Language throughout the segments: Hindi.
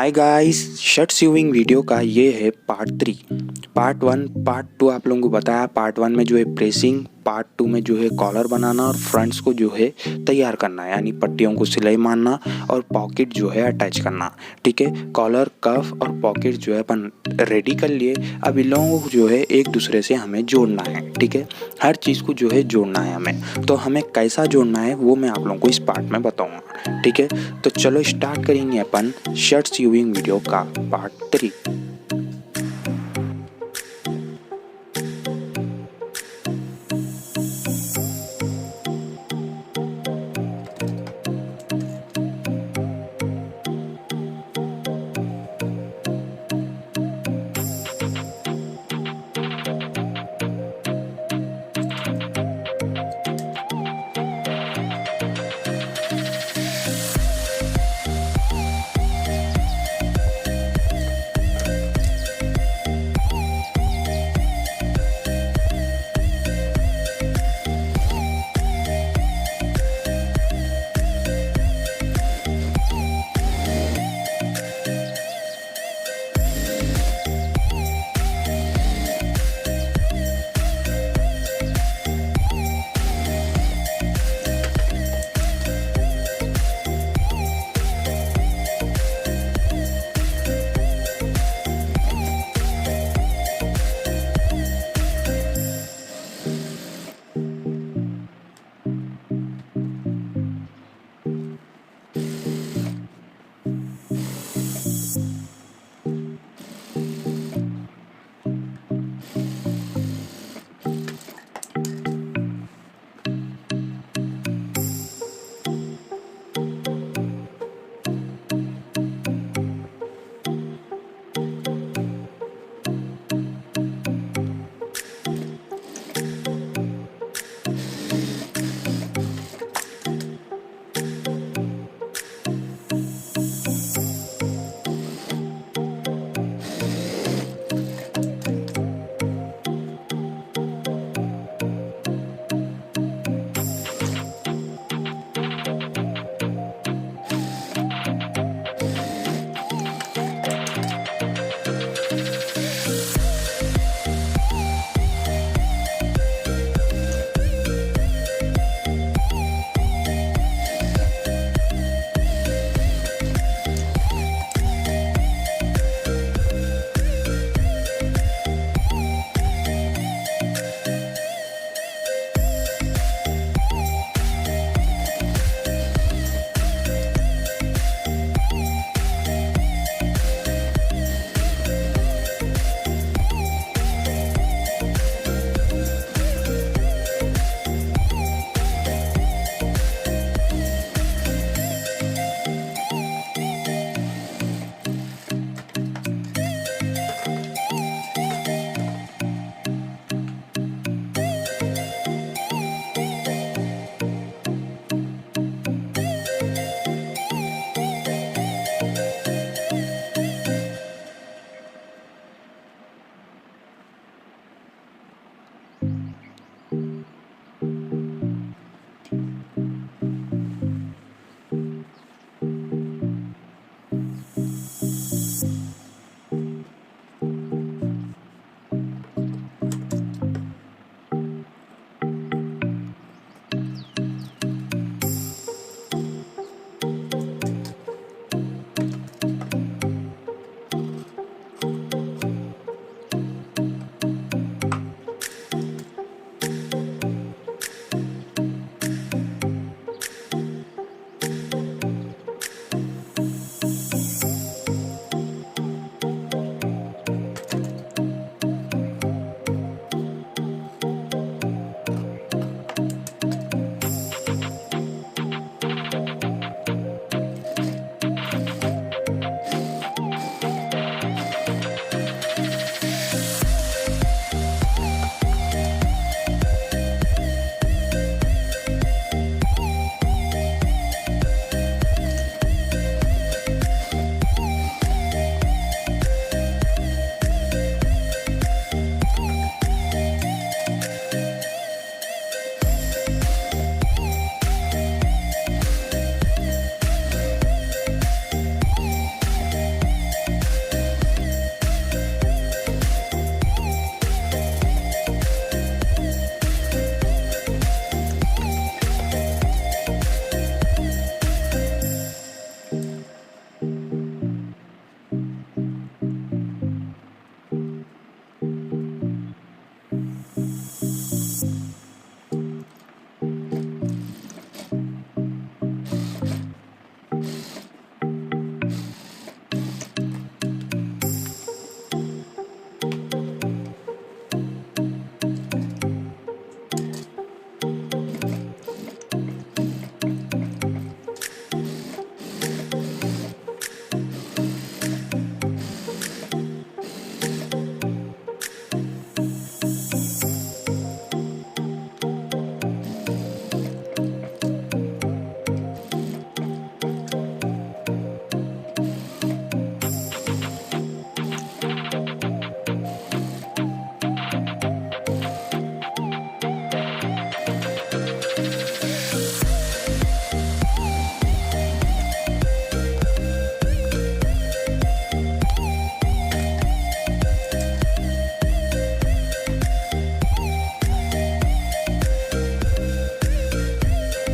हाय गाइस, शर्ट सीविंग वीडियो का ये है पार्ट 3। पार्ट 1 पार्ट 2 आप लोगों को बताया। पार्ट 1 में जो है प्रेसिंग, पार्ट 2 में जो है कॉलर बनाना और फ्रंट्स को जो है तैयार करना, यानी पट्टियों को सिलाई मारना और पॉकेट जो है अटैच करना। ठीक है, कॉलर, कफ और पॉकेट जो है अपन रेडी कर लिए। अब इन लोगों को जो है एक दूसरे से हमें जोड़ना है। ठीक है, हर चीज़ को जो है जोड़ना है हमें। तो हमें कैसा जोड़ना है वो मैं आप लोगों को इस पार्ट में बताऊँगा। ठीक है, तो चलो स्टार्ट करेंगे अपन शर्ट सीविंग वीडियो का पार्ट 3।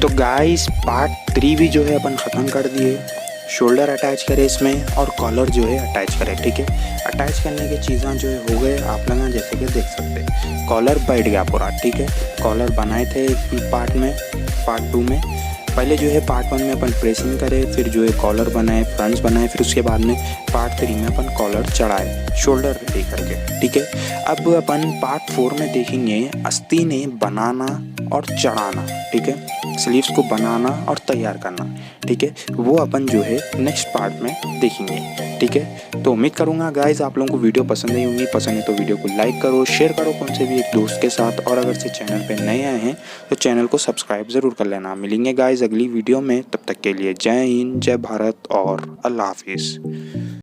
तो गाइस पार्ट 3 भी जो है अपन ख़त्म कर दिए। शोल्डर अटैच करें इसमें और कॉलर जो है अटैच करें, ठीक है। अटैच करने की चीज़ें जो है हो गए आप लोग जैसे कि देख सकते हैं। कॉलर बैठ गया पूरा, ठीक है। कॉलर बनाए थे पार्ट 2 में। पहले जो है पार्ट 1 में अपन प्रेसिंग करे, फिर जो है कॉलर बनाए, फ्रंट्स बनाए, फिर उसके बाद में पार्ट 3 में अपन कॉलर चढ़ाए शोल्डर रेडी करके, ठीक है। अब अपन पार्ट 4 में देखेंगे आस्तीन बनाना और चढ़ाना, ठीक है। स्लीव्स को बनाना और तैयार करना, ठीक है। वो अपन जो है नेक्स्ट पार्ट में देखेंगे, ठीक है। तो उम्मीद करूँगा गाइज आप लोगों को वीडियो पसंद आई होगी। पसंद है तो वीडियो को लाइक करो, शेयर करो कौन से भी एक दोस्त के साथ, और अगर से चैनल पे नए आए हैं तो चैनल को सब्सक्राइब ज़रूर कर लेना। मिलेंगे गाइज अगली वीडियो में, तब तक के लिए जय हिंद, जय भारत और अल्लाह हाफिज़।